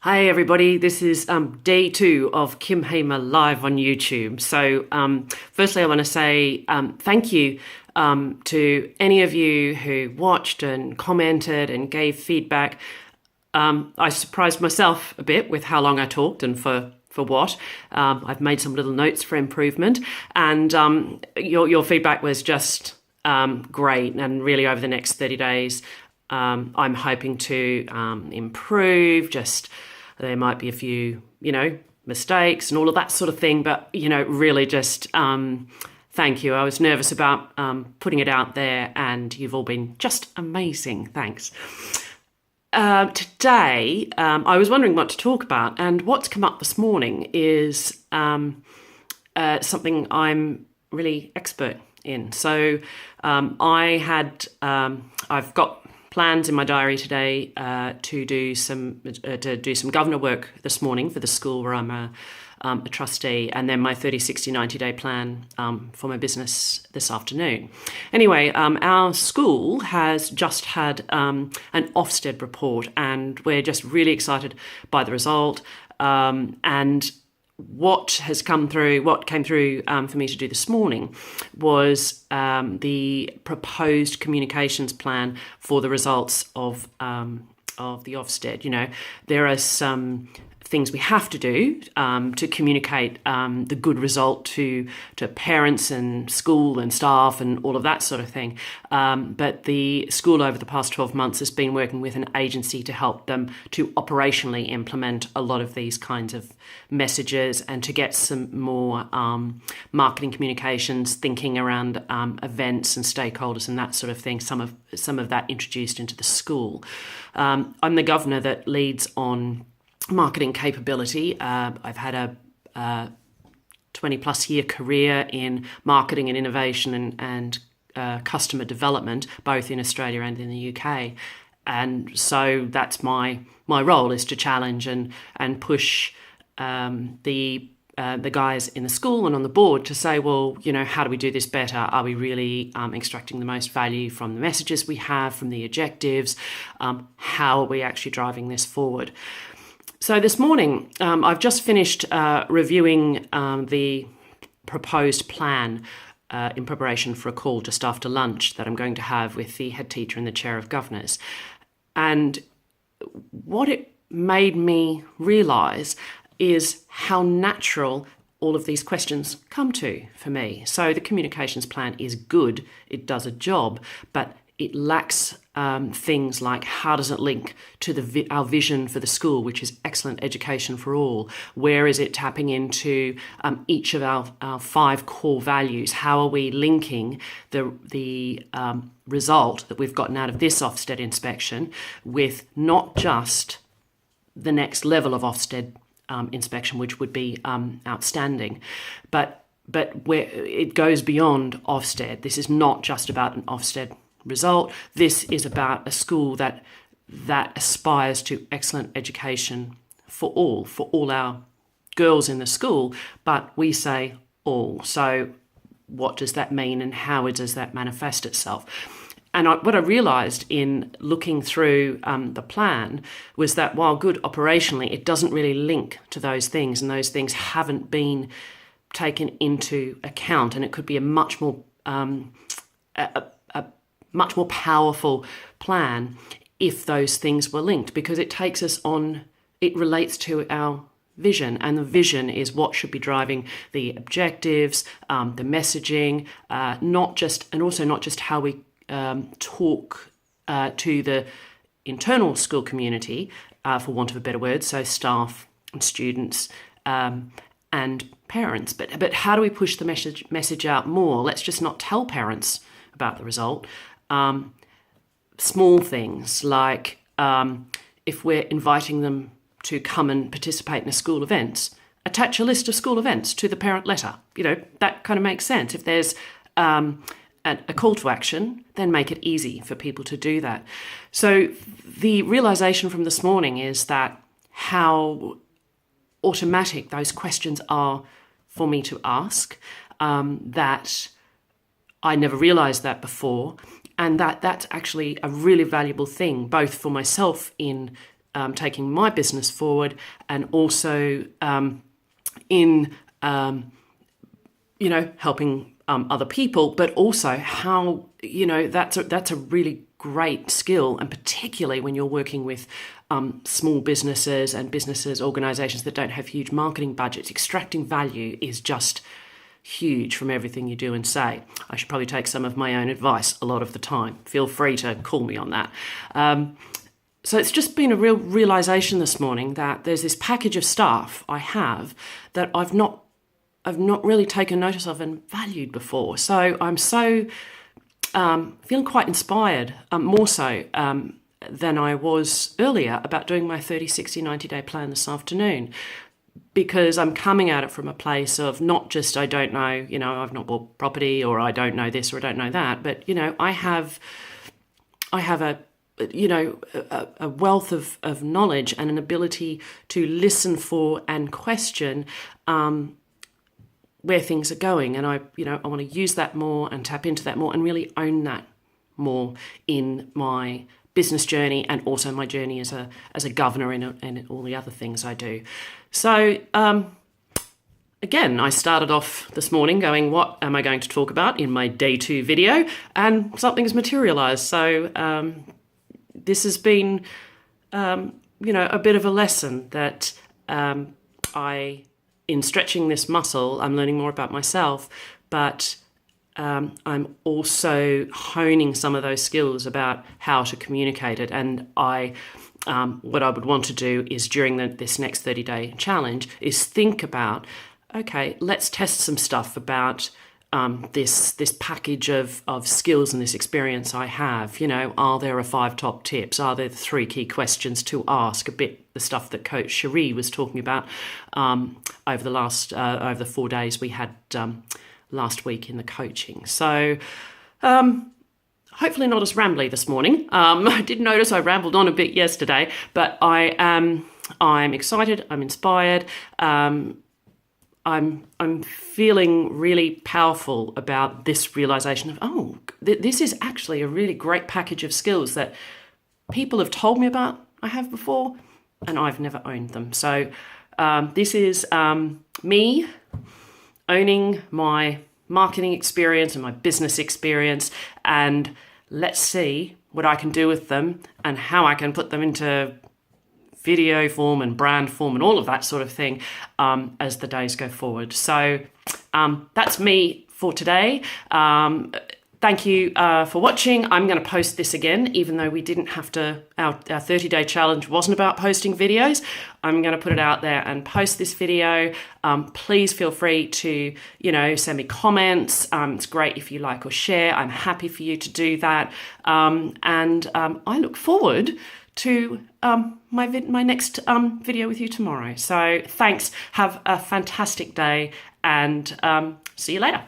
Hi everybody, this is day two of Kim Hamer live on YouTube. So firstly I want to say thank you to any of you who watched and commented and gave feedback. I surprised myself a bit with how long I talked and for what. I've made some little notes for improvement, and your feedback was just great, and really over the next 30 days I'm hoping to improve. Just there might be a few, mistakes and all of that sort of thing, but, really just thank you. I was nervous about putting it out there, and you've all been just amazing. Thanks. Today, I was wondering what to talk about, and what's come up this morning is something I'm really expert in. So I've got plans in my diary today to do some governor work this morning for the school where I'm a trustee, and then my 30, 60, 90-day plan for my business this afternoon. Anyway, our school has just had an Ofsted report, and we're just really excited by the result. And what came through for me to do this morning was the proposed communications plan for the results of the Ofsted. There are some things we have to do to communicate the good result to parents and school and staff and all of that sort of thing. But the school over the past 12 months has been working with an agency to help them to operationally implement a lot of these kinds of messages, and to get some more marketing communications thinking around events and stakeholders and that sort of thing. Some of that introduced into the school. I'm the governor that leads on marketing capability. I've had a 20 plus year career in marketing and innovation and customer development, both in Australia and in the UK. And so that's my role, is to challenge and push the guys in the school and on the board to say, well, how do we do this better? Are we really extracting the most value from the messages we have, from the objectives? How are we actually driving this forward? So this morning, I've just finished reviewing the proposed plan in preparation for a call just after lunch that I'm going to have with the head teacher and the chair of governors. And what it made me realise is how natural all of these questions come to for me. So the communications plan is good, it does a job, but it lacks things like, how does it link to our vision for the school, which is excellent education for all? Where is it tapping into each of our 5 core values? How are we linking the result that we've gotten out of this Ofsted inspection with not just the next level of Ofsted inspection, which would be outstanding, but where it goes beyond Ofsted. This is not just about an Ofsted result. This is about a school that aspires to excellent education for all our girls in the school, but we say all. So what does that mean, and how does that manifest itself? And what I realised in looking through the plan was that while good operationally, it doesn't really link to those things, and those things haven't been taken into account. And it could be a much more powerful plan if those things were linked, because it takes us on, it relates to our vision, and the vision is what should be driving the objectives, the messaging, not just how we talk to the internal school community, for want of a better word, so staff and students and parents, but how do we push the message out more? Let's just not tell parents about the result. Small things like if we're inviting them to come and participate in a school event, attach a list of school events to the parent letter. That kind of makes sense. If there's a call to action, then make it easy for people to do that. So the realisation from this morning is that how automatic those questions are for me to ask, that I never realised that before, and that's actually a really valuable thing, both for myself in taking my business forward, and also in helping other people, but also how that's a really great skill, and particularly when you're working with small businesses and organisations that don't have huge marketing budgets. Extracting value is just huge from everything you do and say. I should probably take some of my own advice a lot of the time. Feel free to call me on that. So it's just been a real realisation this morning that there's this package of stuff I have that I've not really taken notice of and valued before. So I'm feeling quite inspired, more so than I was earlier, about doing my 30, 60, 90-day plan this afternoon, because I'm coming at it from a place of not just I don't know, I've not bought property, or I don't know this or I don't know that, but I have a wealth of knowledge and an ability to listen for and question where things are going, and I want to use that more and tap into that more and really own that more in my business journey, and also my journey as a governor and all the other things I do. So again, I started off this morning going, what am I going to talk about in my day 2 video? And something's materialised. So this has been a bit of a lesson that in stretching this muscle, I'm learning more about myself, but I'm also honing some of those skills about how to communicate it. And what I would want to do is, during this next 30-day challenge, is think about, okay, let's test some stuff about this package of skills and this experience I have. Are there 5 top tips? Are there the 3 key questions to ask? A bit the stuff that Coach Cherie was talking about over the 4 days we had last week in the coaching. So hopefully not as rambly this morning. I did notice I rambled on a bit yesterday, but I'm excited. I'm inspired. I'm feeling really powerful about this realisation of, this is actually a really great package of skills that people have told me about I have before, and I've never owned them. So this is me owning my marketing experience and my business experience, and let's see what I can do with them and how I can put them into video form and brand form and all of that sort of thing as the days go forward. So that's me for today. Thank you for watching. I'm going to post this again, even though we didn't have to, our 30-day challenge wasn't about posting videos. I'm going to put it out there and post this video. Please feel free to, send me comments. It's great if you like or share. I'm happy for you to do that. And I look forward to my next video with you tomorrow. So thanks. Have a fantastic day, and see you later.